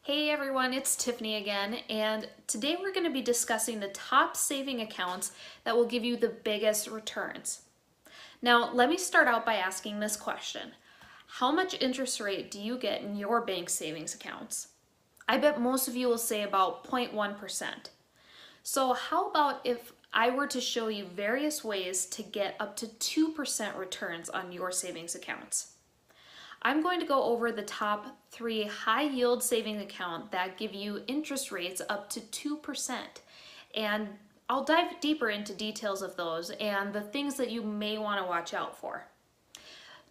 Hey everyone, it's Tiffany again, and today we're going to be discussing the top saving accounts that will give you the biggest returns. Now, let me start out by asking this question. How much interest rate do you get in your bank savings accounts? I bet most of you will say about 0.1%. So how about if I were to show you various ways to get up to 2% returns on your savings accounts? I'm going to go over the top 3 high yield savings accounts that give you interest rates up to 2%. And I'll dive deeper into details of those and the things that you may want to watch out for.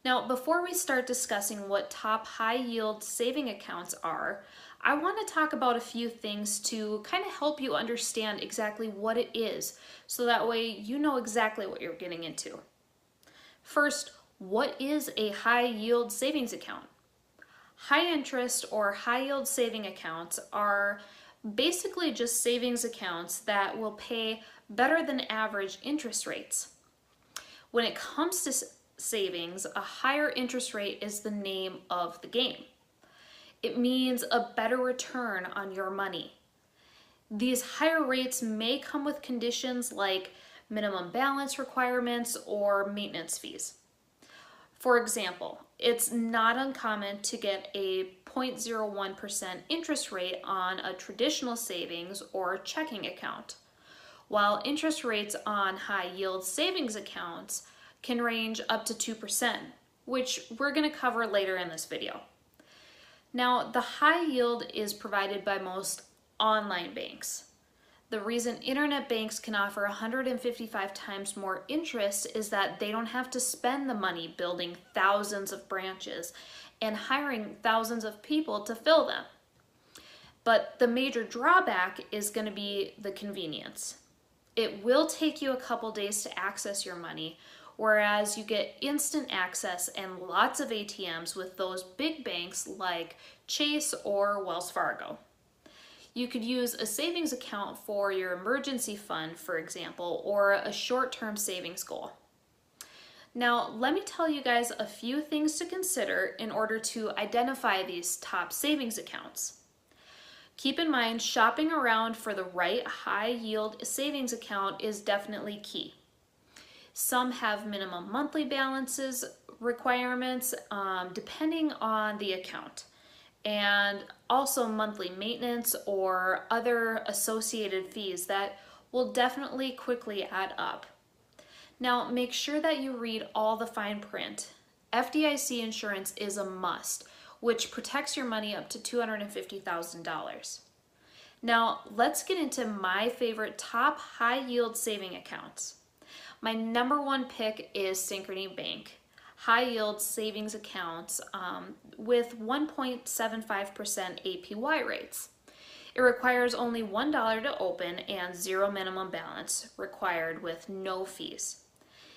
Now, before we start discussing what top high yield saving accounts are, I want to talk about a few things to kind of help you understand exactly what it is, so that way you know exactly what you're getting into. First, what is a high yield savings account? High interest or high yield saving accounts are basically just savings accounts that will pay better than average interest rates. When it comes to savings, a higher interest rate is the name of the game. It means a better return on your money. These higher rates may come with conditions like minimum balance requirements or maintenance fees. For example, it's not uncommon to get a 0.01% interest rate on a traditional savings or checking account, while interest rates on high yield savings accounts can range up to 2%, which we're going to cover later in this video. Now, the high yield is provided by most online banks. The reason internet banks can offer 155 times more interest is that they don't have to spend the money building thousands of branches and hiring thousands of people to fill them. But the major drawback is going to be the convenience. It will take you a couple days to access your money, whereas you get instant access and lots of ATMs with those big banks like Chase or Wells Fargo. You could use a savings account for your emergency fund, for example, or a short-term savings goal. Now, let me tell you guys a few things to consider in order to identify these top savings accounts. Keep in mind, shopping around for the right high-yield savings account is definitely key. Some have minimum monthly balances requirements depending on the account, and also monthly maintenance or other associated fees that will definitely quickly add up. Now, make sure that you read all the fine print. FDIC insurance is a must, which protects your money up to $250,000. Now, let's get into my favorite top high yield saving accounts. My number one pick is Synchrony Bank. High yield savings accounts with 1.75% APY rates. It requires only $1 to open and zero minimum balance required with no fees.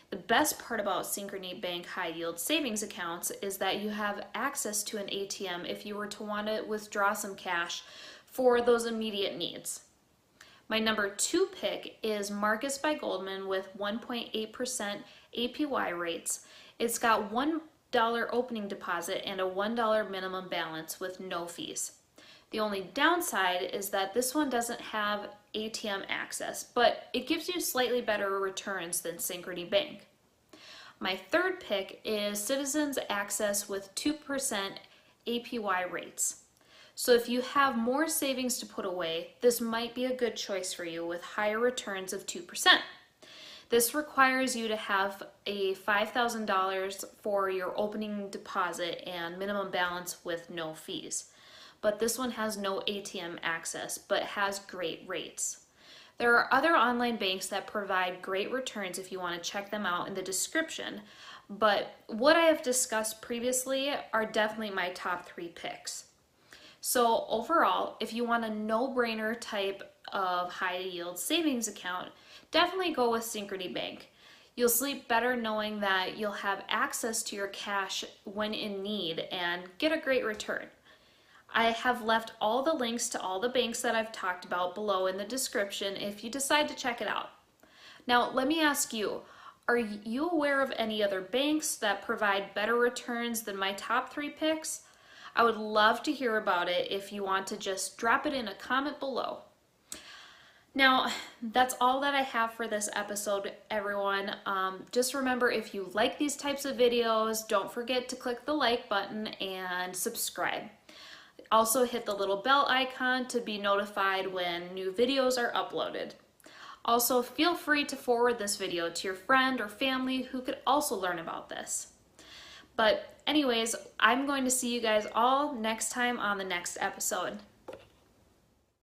The best part about Synchrony Bank high yield savings accounts is that you have access to an ATM if you were to want to withdraw some cash for those immediate needs. My number 2 pick is Marcus by Goldman with 1.8% APY rates. It's got $1 opening deposit and a $1 minimum balance with no fees. The only downside is that this one doesn't have ATM access, but it gives you slightly better returns than Synchrony Bank. My 3rd pick is Citizens Access with 2% APY rates. So if you have more savings to put away, this might be a good choice for you with higher returns of 2%. This requires you to have a $5,000 for your opening deposit and minimum balance with no fees. But this one has no ATM access, but has great rates. There are other online banks that provide great returns if you want to check them out in the description, but what I have discussed previously are definitely my top 3 picks. So overall, if you want a no-brainer type of high yield savings account, definitely go with Synchrony Bank. You'll sleep better knowing that you'll have access to your cash when in need and get a great return. I have left all the links to all the banks that I've talked about below in the description if you decide to check it out. Now, let me ask you, are you aware of any other banks that provide better returns than my top 3 picks? I would love to hear about it if you want to just drop it in a comment below. Now, that's all that I have for this episode, everyone. Just remember, if you like these types of videos, don't forget to click the like button and subscribe. Also hit the little bell icon to be notified when new videos are uploaded. Also, feel free to forward this video to your friend or family who could also learn about this. But anyways, I'm going to see you guys all next time on the next episode.